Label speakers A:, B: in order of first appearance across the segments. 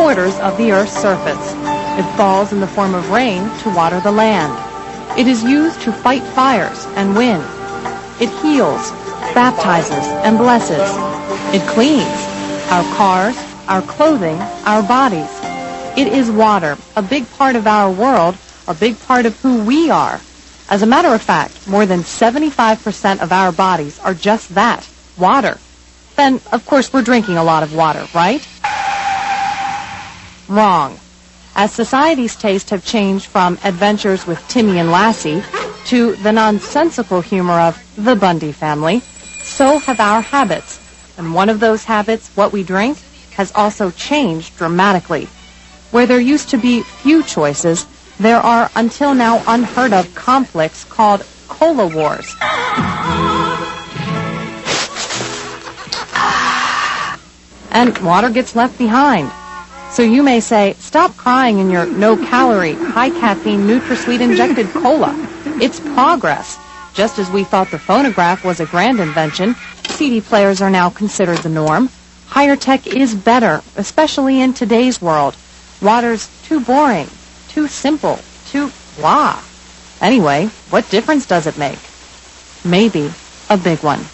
A: 3/4 of the Earth's surface. It falls in the form of rain to water the land. It is used to fight fires and win. It heals, baptizes, and blesses. It cleans our cars, our clothing, our bodies. It is water, a big part of our world, a big part of who we are. As a matter of fact, more than 75% of our bodies are just that, water. Then, of course, we're drinking a lot of water, right? Wrong. As society's tastes have changed from adventures with Timmy and Lassie to the nonsensical humor of the Bundy family, so have our habits. And one of those habits, what we drink, has also changed dramatically. Where there used to be few choices, there are until now unheard of conflicts called cola wars. And water gets left behind. So you may say, stop crying in your no-calorie, high-caffeine, NutraSweet injected cola. It's progress. Just as we thought the phonograph was a grand invention, CD players are now considered the norm. Higher tech is better, especially in today's world. Water's too boring, too simple, too blah. Anyway, what difference does it make? Maybe a big one.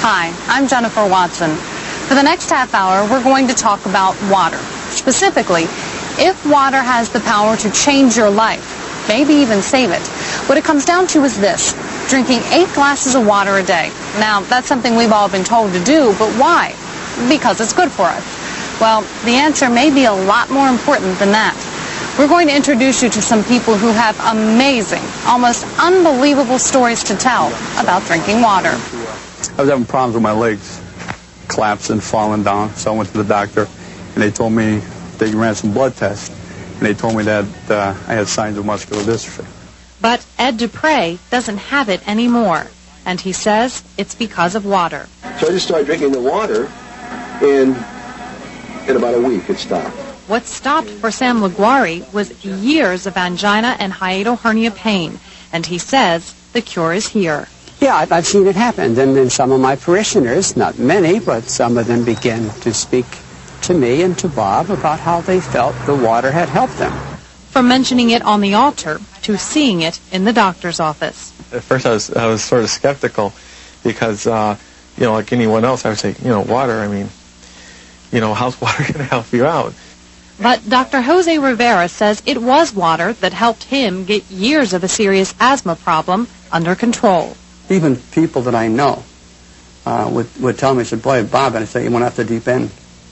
B: Hi, I'm Jennifer Watson. For the next half hour, we're going to talk about water. Specifically, if water has the power to change your life, maybe even save it. What it comes down to is this: drinking 8 glasses of water a day. Now, that's something we've all been told to do, but why? Because it's good for us. Well, the answer may be a lot more important than that. We're going to introduce you to some people who have amazing, almost unbelievable stories to tell about drinking water.
C: I was having problems with my legs, collapsing, falling down, so I went to the doctor, and they told me, they ran some blood tests, and they told me that I had signs of muscular dystrophy.
A: But Ed Dupre doesn't have it anymore, and he says it's because of water.
D: So I just started drinking the water, and in about a week it stopped.
A: What stopped for Sam LaGuarrie was years of angina and hiatal hernia pain, and he says the cure is here.
E: Yeah, I've seen it happen. And then some of my parishioners, not many, but some of them began to speak to me and to Bob about how they felt the water had helped them.
A: From mentioning it on the altar to seeing it in the doctor's office.
F: At first I was sort of skeptical because, like anyone else, I would say, water, how's water going to help you out?
A: But Dr. Jose Rivera says it was water that helped him get years of a serious asthma problem under control.
E: Even people that I know would tell me, said, boy, Bob, and I say, you went off the deep end,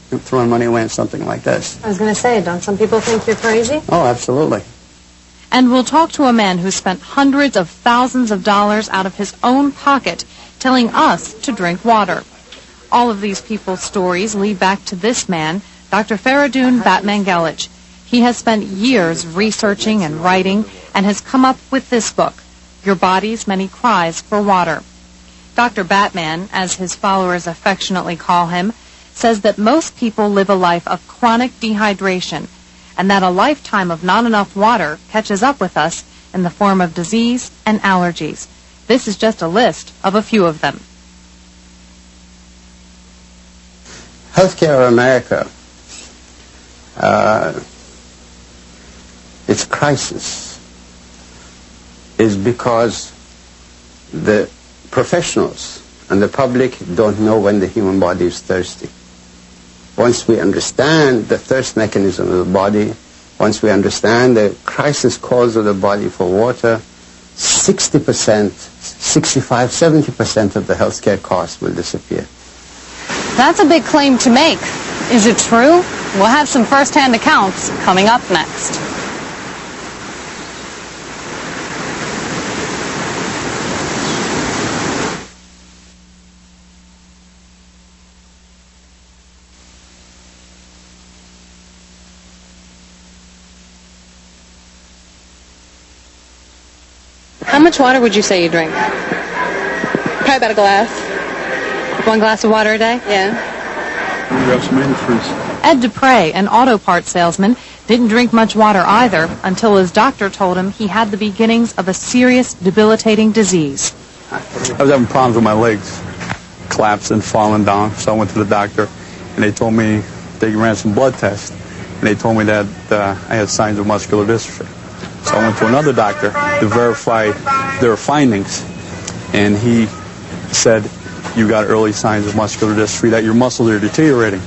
E: you're throwing money away on something like this.
G: I was going to say, don't some people think you're crazy?
E: Oh, absolutely.
A: And we'll talk to a man who spent hundreds of thousands of dollars out of his own pocket telling us to drink water. All of these people's stories lead back to this man, Dr. Faridun Batmanghelidj. He has spent years researching and writing and has come up with this book, Your Body's Many Cries for Water. Dr. Batman, as his followers affectionately call him, says that most people live a life of chronic dehydration and that a lifetime of not enough water catches up with us in the form of disease and allergies. This is just a list of a few of them.
E: Healthcare in America, its crisis is because the professionals and the public don't know when the human body is thirsty. Once we understand the thirst mechanism of the body, once we understand the crisis cause of the body for water, 60%, 65, 70% of the healthcare costs will disappear.
B: That's a big claim to make. Is it true? We'll have some first-hand accounts coming up next.
G: How much water would you say you drink? Probably about a glass.
A: 1 glass of water a day?
G: Yeah.
C: We have some antifreeze.
A: Ed Dupre, an auto parts salesman, didn't drink much water either until his doctor told him he had the beginnings of a serious, debilitating disease.
C: I was having problems with my legs, collapsing, falling down, so I went to the doctor, and they told me, they ran some blood tests, and they told me that I had signs of muscular dystrophy. So I went to another doctor to verify their findings, and he said, you got early signs of muscular dystrophy, that your muscles are deteriorating.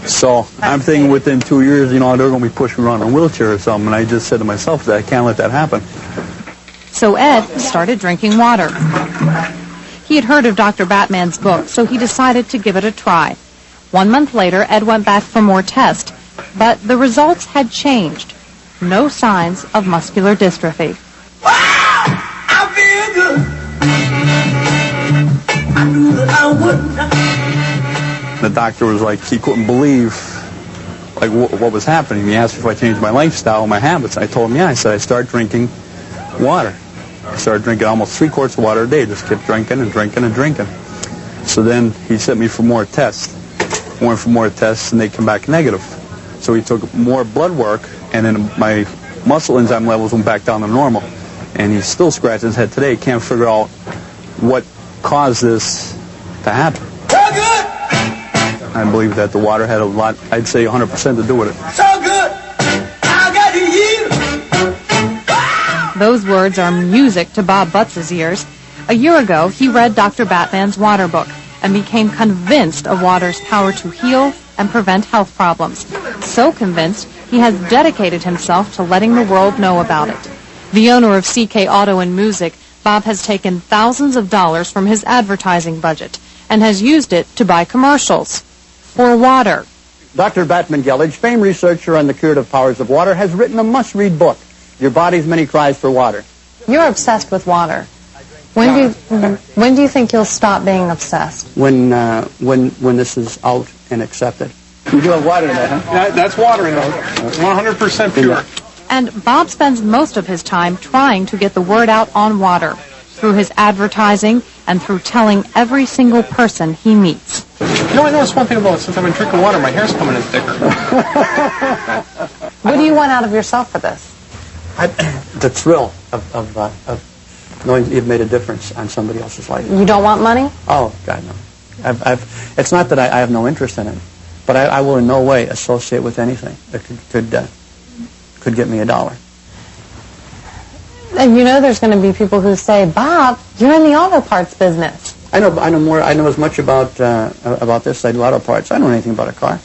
C: So I'm thinking within 2 years, they're going to be pushing me around in a wheelchair or something, and I just said to myself that I can't let that happen.
A: So Ed started drinking water. He had heard of Dr. Batman's book, so he decided to give it a try. 1 month later, Ed went back for more tests, but the results had changed. No signs of muscular dystrophy.
H: Wow! I feel good. I knew that I would not.
C: The doctor was like, he couldn't believe what was happening. He asked me if I changed my lifestyle and my habits. I told him, yeah. I said, I started drinking water. I started drinking almost 3 quarts of water a day. Just kept drinking and drinking and drinking. So then he sent me for more tests. Went for more tests, and they came back negative. So he took more blood work, and then my muscle enzyme levels went back down to normal. And he's still scratching his head today. He can't figure out what caused this to happen.
H: So good!
C: I believe that the water had a lot, I'd say 100% to do with it.
H: So good! I got you.
A: Those words are music to Bob Butts' ears. A year ago, he read Dr. Batman's water book and became convinced of water's power to heal and prevent health problems. So convinced, he has dedicated himself to letting the world know about it. The owner of CK Auto and Music, Bob has taken thousands of dollars from his advertising budget and has used it to buy commercials for water.
I: Dr. Batmanghelidj, famed researcher on the curative powers of water, has written a must-read book, Your Body's Many Cries for Water.
B: You're obsessed with water. When do you think you'll stop being obsessed?
I: When this is out and accepted. You do have water in that, huh?
F: That's water in there. 100% pure.
A: And Bob spends most of his time trying to get the word out on water through his advertising and through telling every single person he meets.
F: I noticed one thing about it. Since I've been drinking water, my hair's coming in thicker.
B: What do you want out of yourself for this?
I: The thrill of knowing that you've made a difference on somebody else's life.
B: You don't want money?
I: Oh, God, no. It's not that I have no interest in it, but I will in no way associate with anything that could get me $1.
B: And there's going to be people who say, Bob, you're in the auto parts business.
I: I know more. I know as much about this as I do auto parts. I don't know anything about a car.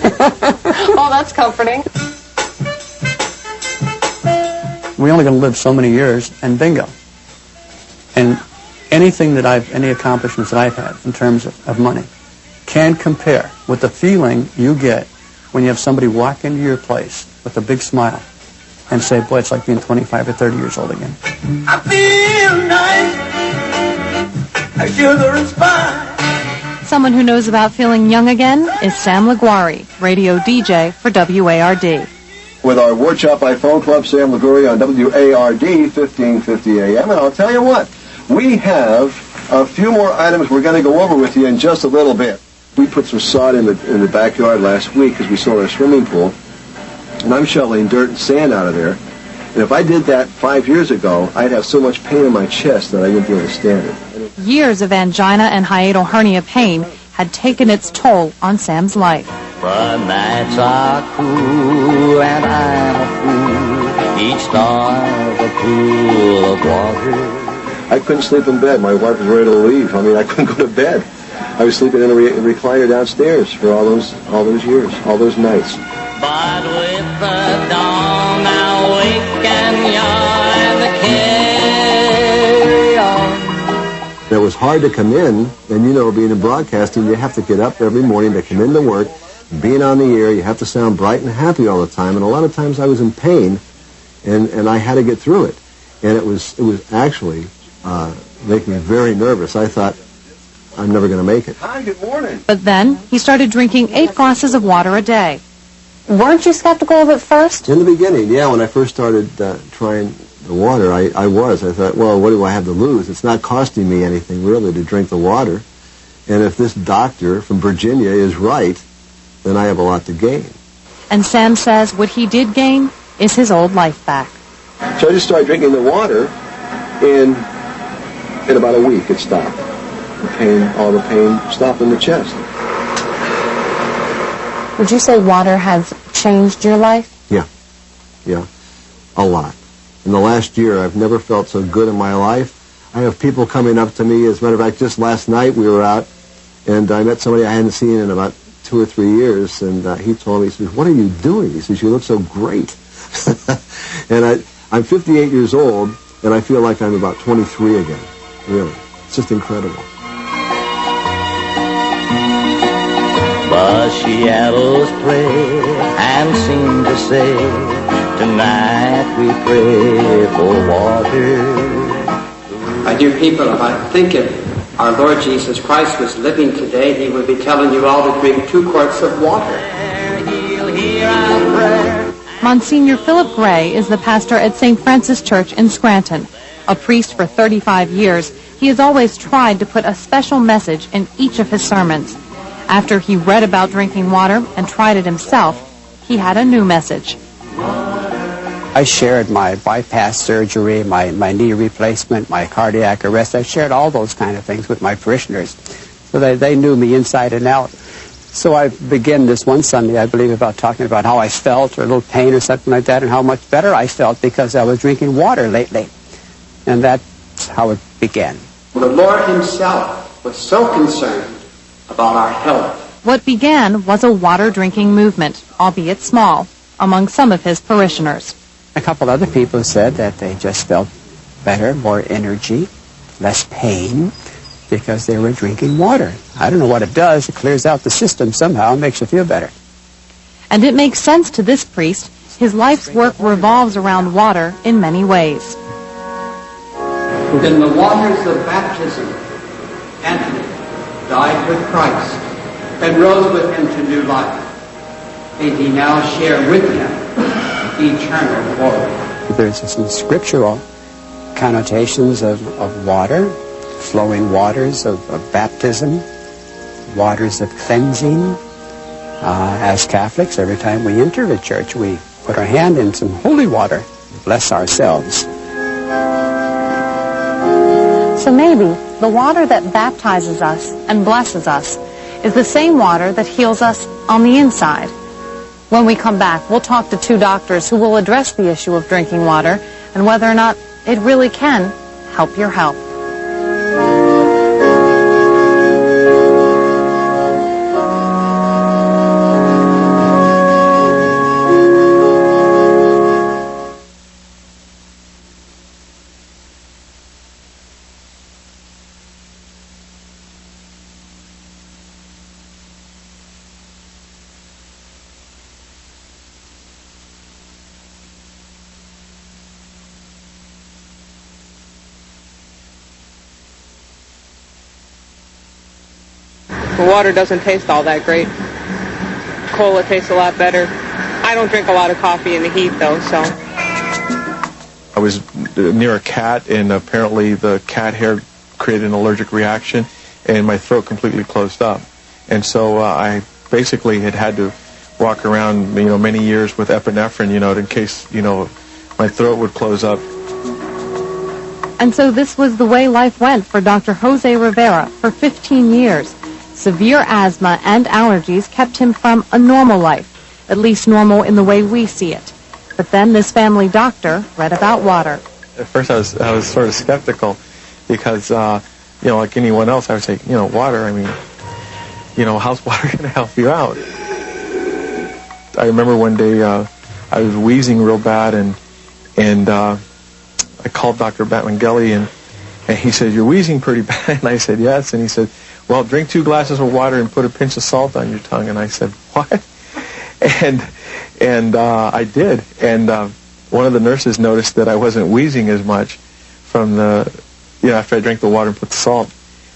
B: Oh, that's comforting.
I: We're only going to live so many years, and bingo. And any accomplishments that I've had in terms of money can compare with the feeling you get when you have somebody walk into your place with a big smile and say, boy, it's like being 25 or 30 years old again.
H: I feel nice. I sugar and spice.
A: Someone who knows about feeling young again is Sam LaGuarrie, radio DJ for WARD.
D: With our Ward Shop by Phone Club, Sam LaGuarrie on WARD 1550 AM. And I'll tell you what, we have a few more items we're going to go over with you in just a little bit. We put some sod in the backyard last week because we sold our swimming pool. And I'm shoveling dirt and sand out of there. And if I did that 5 years ago, I'd have so much pain in my chest that I wouldn't be able to stand it.
A: Years of angina and hiatal hernia pain had taken its toll on Sam's life.
J: The nights are cool and I'm a fool. Each star's a pool of water.
D: I couldn't sleep in bed. My wife was ready to leave. I mean, I couldn't go to bed. I was sleeping in a recliner downstairs for all those years, all those nights.
J: But with the dawn now wake and yawn and carry on.
K: It was hard to come in, and being in broadcasting, you have to get up every morning to come into work, being on the air, you have to sound bright and happy all the time, and a lot of times I was in pain, and I had to get through it. And it was actually making me very nervous. I thought, I'm never going to make it.
D: Hi, good morning.
A: But then he started drinking 8 glasses of water a day.
B: Weren't you skeptical of it first?
K: In the beginning, yeah, when I first started trying the water, I thought, well, what do I have to lose? It's not costing me anything, really, to drink the water. And if this doctor from Virginia is right, then I have a lot to gain.
A: And Sam says what he did gain is his old life back.
D: So I just started drinking the water, and in about a week it stopped. All the pain stopped in the chest.
B: Would you say water has changed your life?
K: Yeah, a lot. In the last year, I've never felt so good in my life. I have people coming up to me. As a matter of fact, just last night we were out, and I met somebody I hadn't seen in about 2 or 3 years, and he told me, he says, "What are you doing?" He says, "You look so great." And I'm 58 years old, and I feel like I'm about 23 again. Really. It's just incredible.
J: But shadows play and seem to say, tonight we pray for water.
L: My dear people, if I think if our Lord Jesus Christ was living today, he would be telling you all to drink 2 quarts of water.
J: He'll hear our prayer.
A: Monsignor Philip Gray is the pastor at St. Francis Church in Scranton. A priest for 35 years, he has always tried to put a special message in each of his sermons. After he read about drinking water and tried it himself, he had a new message.
M: I shared my bypass surgery, my knee replacement, my cardiac arrest. I shared all those kind of things with my parishioners so that they knew me inside and out. So I began this one Sunday, I believe, about talking about how I felt or a little pain or something like that and how much better I felt because I was drinking water lately. And that's how it began.
L: The Lord himself was so concerned about our health.
A: What began was a water drinking movement, albeit small, among some of his parishioners.
M: A couple other people said that they just felt better, more energy, less pain, because they were drinking water. I don't know what it does. It clears out the system somehow and makes you feel better.
A: And it makes sense to this priest. His life's work revolves around water in many ways.
L: In the waters of baptism, Anthony died with Christ and rose with him to new life. May he now share with him eternal glory.
M: There's some scriptural connotations of water, flowing waters of baptism, waters of cleansing. As Catholics, every time we enter the church, we put our hand in some holy water, bless ourselves.
B: So maybe the water that baptizes us and blesses us is the same water that heals us on the inside. When we come back, we'll talk to 2 doctors who will address the issue of drinking water and whether or not it really can help your health.
G: The water doesn't taste all that great. Cola tastes a lot better. I don't drink a lot of coffee in the heat, though, so.
F: I was near a cat, and apparently the cat hair created an allergic reaction, and my throat completely closed up. And so I basically had to walk around, many years with epinephrine, in case, my throat would close up.
A: And so this was the way life went for Dr. Jose Rivera for 15 years. Severe asthma and allergies kept him from a normal life, at least normal in the way we see it. But then this family doctor read about water.
F: At first I was sort of skeptical because, like anyone else, I would say, water, how's water going to help you out? I remember one day I was wheezing real bad, and I called Dr. Batmanghelidj, and he said, "You're wheezing pretty bad." And I said, "Yes." And he said, "Well, drink 2 glasses of water and put a pinch of salt on your tongue." And I said, "What?" And I did. And one of the nurses noticed that I wasn't wheezing as much from after I drank the water and put the salt.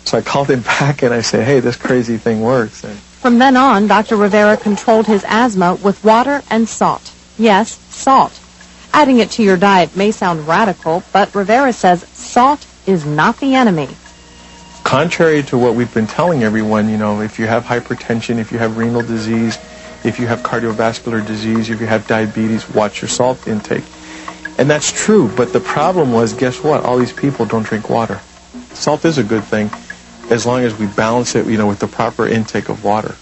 F: So I called him back and I said, "Hey, this crazy thing works." And
A: from then on, Dr. Rivera controlled his asthma with water and salt. Yes, salt. Adding it to your diet may sound radical, but Rivera says salt is not the enemy.
F: Contrary to what we've been telling everyone, if you have hypertension, if you have renal disease, if you have cardiovascular disease, if you have diabetes, watch your salt intake. And that's true, but the problem was, guess what? All these people don't drink water. Salt is a good thing as long as we balance it, with the proper intake of water.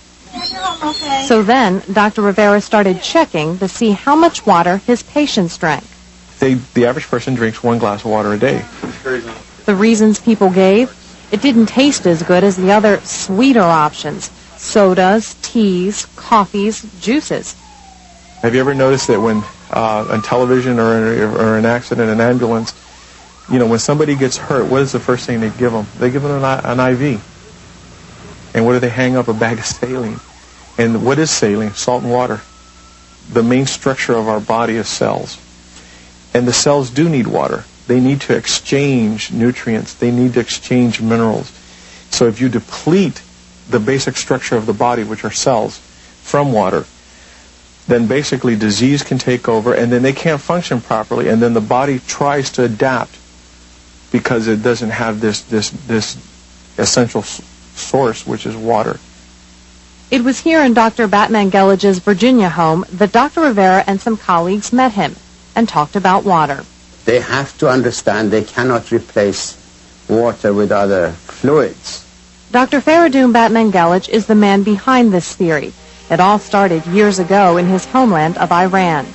A: So then, Dr. Rivera started checking to see how much water his patients drank.
F: The average person drinks 1 glass of water a day.
A: The reasons people gave? It didn't taste as good as the other sweeter options: sodas, teas, coffees, juices.
F: Have you ever noticed that when on television or an accident, an ambulance, when somebody gets hurt, what is the first thing they give them? They give them an IV. And what do they hang up? A bag of saline. And what is saline? Salt and water. The main structure of our body is cells. And the cells do need water. They need to exchange nutrients. They need to exchange minerals. So if you deplete the basic structure of the body, which are cells, from water, then basically disease can take over, and then they can't function properly, and then the body tries to adapt because it doesn't have this essential source, which is water.
A: It was here in Dr. Batmanghelidj's Virginia home that Dr. Rivera and some colleagues met him and talked about water.
E: They have to understand they cannot replace water with other fluids.
A: Dr. Faradoon Batmanghelidj is the man behind this theory. It all started years ago in his homeland of Iran.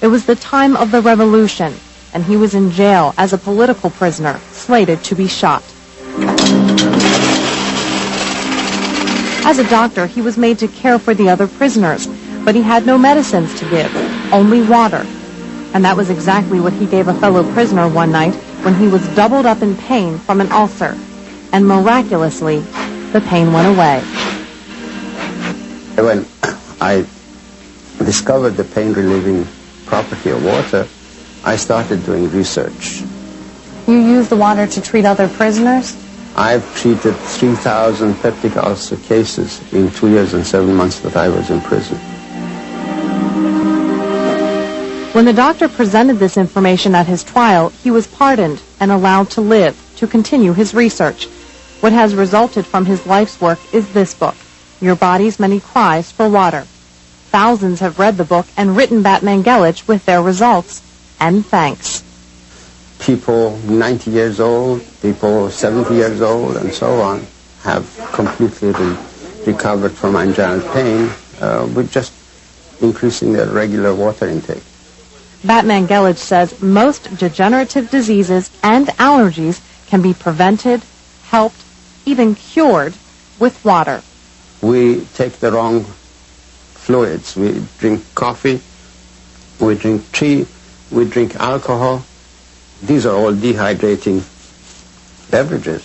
A: It was the time of the revolution, and he was in jail as a political prisoner, slated to be shot. As a doctor, he was made to care for the other prisoners, but he had no medicines to give, only water. And that was exactly what he gave a fellow prisoner one night when he was doubled up in pain from an ulcer. And miraculously, the pain went away.
E: When I discovered the pain-relieving property of water, I started doing research.
B: You use the water to treat other prisoners?
E: I've treated 3,000 peptic ulcer cases in 2 years and 7 months that I was in prison.
A: When the doctor presented this information at his trial, he was pardoned and allowed to live, to continue his research. What has resulted from his life's work is this book, Your Body's Many Cries for Water. Thousands have read the book and written Batmanghelidj with their results and thanks.
E: People 90 years old, people 70 years old, and so on, have completely recovered from angina pain with just increasing their regular water intake.
A: Batmanghelidj says most degenerative diseases and allergies can be prevented, helped, even cured with water.
E: We take the wrong fluids. We drink coffee, we drink tea, we drink alcohol. These are all dehydrating beverages,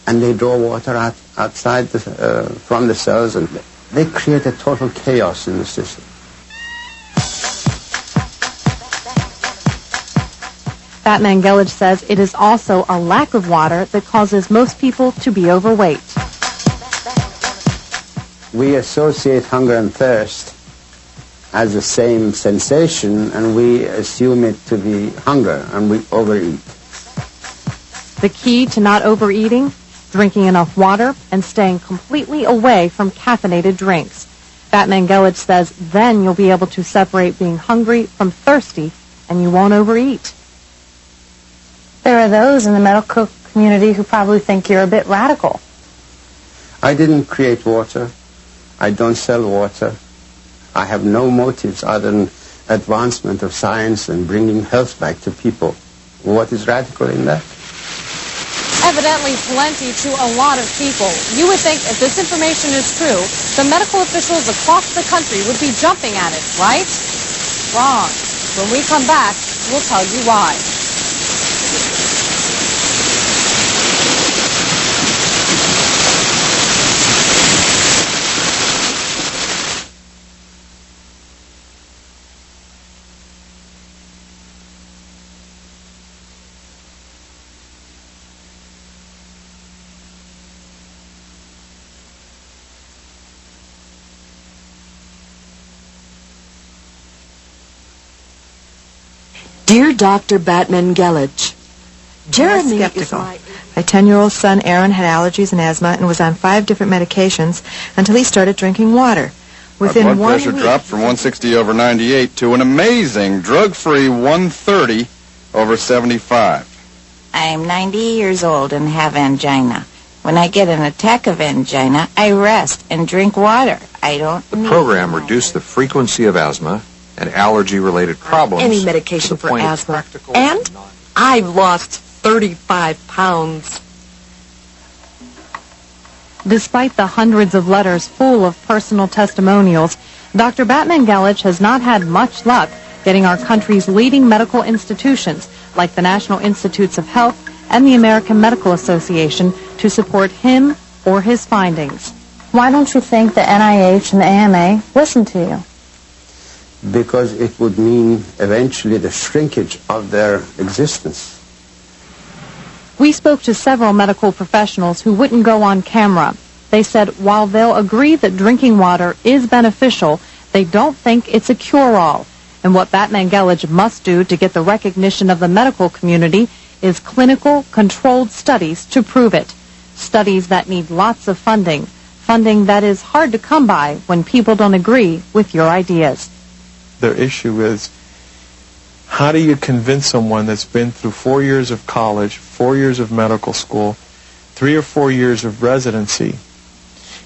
E: and they draw water outside from the cells, and they create a total chaos in the system.
A: Batmanghelidj says it is also a lack of water that causes most people to be overweight.
E: We associate hunger and thirst as the same sensation, and we assume it to be hunger, and we overeat.
A: The key to not overeating? Drinking enough water and staying completely away from caffeinated drinks. Batmanghelidj says then you'll be able to separate being hungry from thirsty, and you won't overeat.
B: There are those in the medical community who probably think you're a bit radical.
E: I didn't create water. I don't sell water. I have no motives other than advancement of science and bringing health back to people. What is radical in that?
B: Evidently plenty to a lot of people. You would think if this information is true, the medical officials across the country would be jumping at it, right? Wrong. When we come back, we'll tell you why.
N: Dear Dr. Batmanghelidj, Jeremy is my 10-year-old son Aaron had allergies and asthma and was on 5 different medications until he started drinking water. Within
O: My blood
N: 1
O: pressure
N: week,
O: dropped from 160/98 to an amazing drug-free 130/75.
P: I'm 90 years old and have angina. When I get an attack of angina, I rest and drink water. I don't
Q: The
P: need
Q: program reduced the frequency of asthma and allergy-related problems.
R: Any medication
Q: to the
R: for
Q: point of
R: asthma.
Q: practical
R: And I've lost 35 pounds.
A: Despite the hundreds of letters full of personal testimonials, Dr. Batmanghelidj has not had much luck getting our country's leading medical institutions, like the National Institutes of Health and the American Medical Association, to support him or his findings.
B: Why don't you think the NIH and the AMA listen to you?
E: Because it would mean eventually the shrinkage of their existence.
A: We spoke to several medical professionals who wouldn't go on camera. They said while they'll agree that drinking water is beneficial, they don't think it's a cure-all. And what Batmanghelidj must do to get the recognition of the medical community is clinical, controlled studies to prove it. Studies that need lots of funding. Funding that is hard to come by when people don't agree with your ideas.
F: The issue is, how do you convince someone that's been through 4 years of college, 4 years of medical school, 3 or 4 years of residency,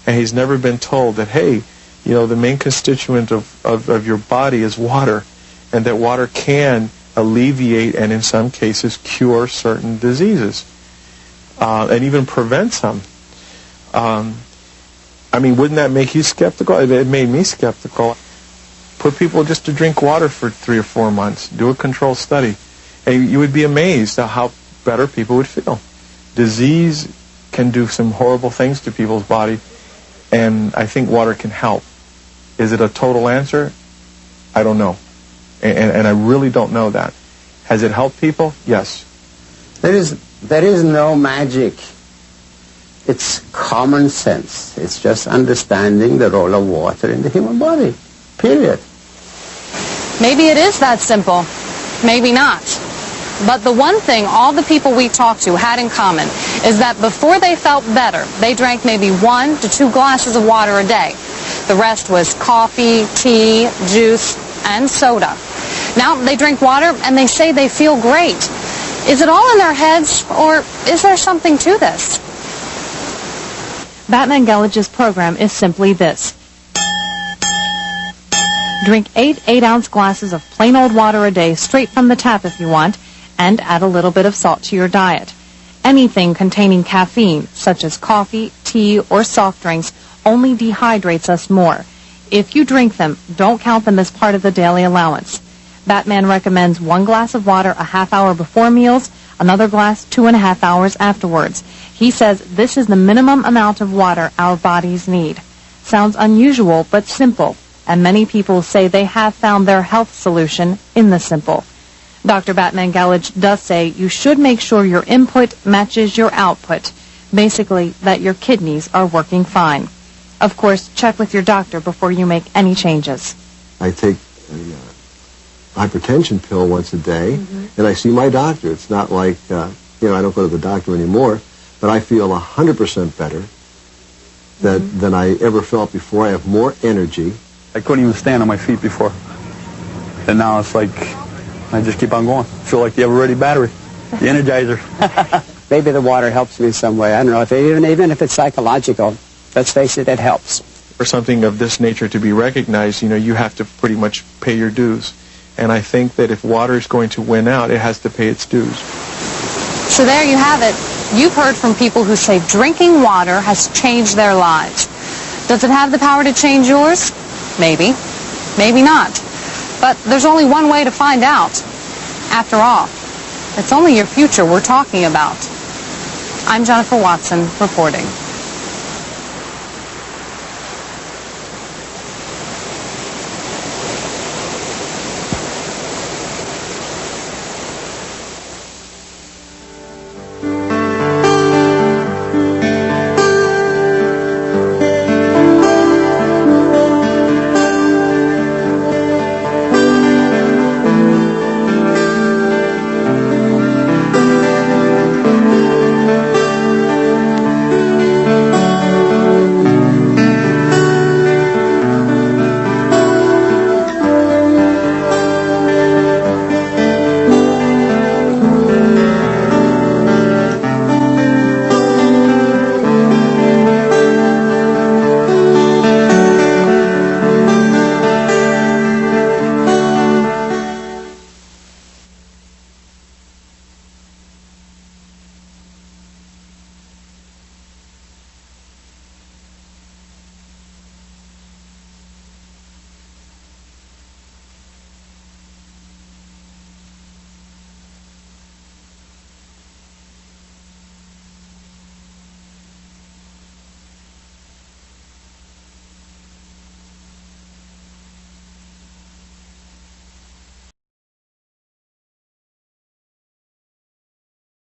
F: and he's never been told that, hey, you know, the main constituent of your body is water, and that water can alleviate and in some cases cure certain diseases, and even prevent some. I mean, wouldn't that make you skeptical? It made me skeptical. Put people just to drink water for 3 or 4 months. Do a controlled study. And you would be amazed at how better people would feel. Disease can do some horrible things to people's body, and I think water can help. Is it a total answer? I don't know. And I really don't know that. Has it helped people? Yes.
E: There is no magic. It's common sense. It's just understanding the role of water in the human body. Period.
B: Maybe it is that simple. Maybe not. But the one thing all the people we talked to had in common is that before they felt better, they drank maybe 1 to 2 glasses of water a day. The rest was coffee, tea, juice, and soda. Now they drink water and they say they feel great. Is it all in their heads, or is there something to this?
A: Batmanghelidj's program is simply this. Drink 8 8-ounce glasses of plain old water a day straight from the tap if you want, and add a little bit of salt to your diet. Anything containing caffeine, such as coffee, tea, or soft drinks, only dehydrates us more. If you drink them, don't count them as part of the daily allowance. Batman recommends 1 glass of water a half hour before meals, another glass 2.5 hours afterwards. He says this is the minimum amount of water our bodies need. Sounds unusual, but simple, and many people say they have found their health solution in the simple. Dr. Batmanghelidj does say you should make sure your input matches your output, basically that your kidneys are working fine. Of course, check with your doctor before you make any changes.
K: I take a hypertension pill once a day, and I see my doctor. It's not like, I don't go to the doctor anymore, but I feel 100% better than I ever felt before. I have more energy.
C: I couldn't even stand on my feet before. And now it's like, I just keep on going. I feel like the ever-ready battery, the Energizer.
M: Maybe the water helps me in some way. I don't know, even if it's psychological. Let's face it, it helps.
F: For something of this nature to be recognized, you have to pretty much pay your dues. And I think that if water is going to win out, it has to pay its dues.
B: So there you have it. You've heard from people who say drinking water has changed their lives. Does it have the power to change yours? Maybe. Maybe not. But there's only one way to find out. After all, it's only your future we're talking about. I'm Jennifer Watson, reporting.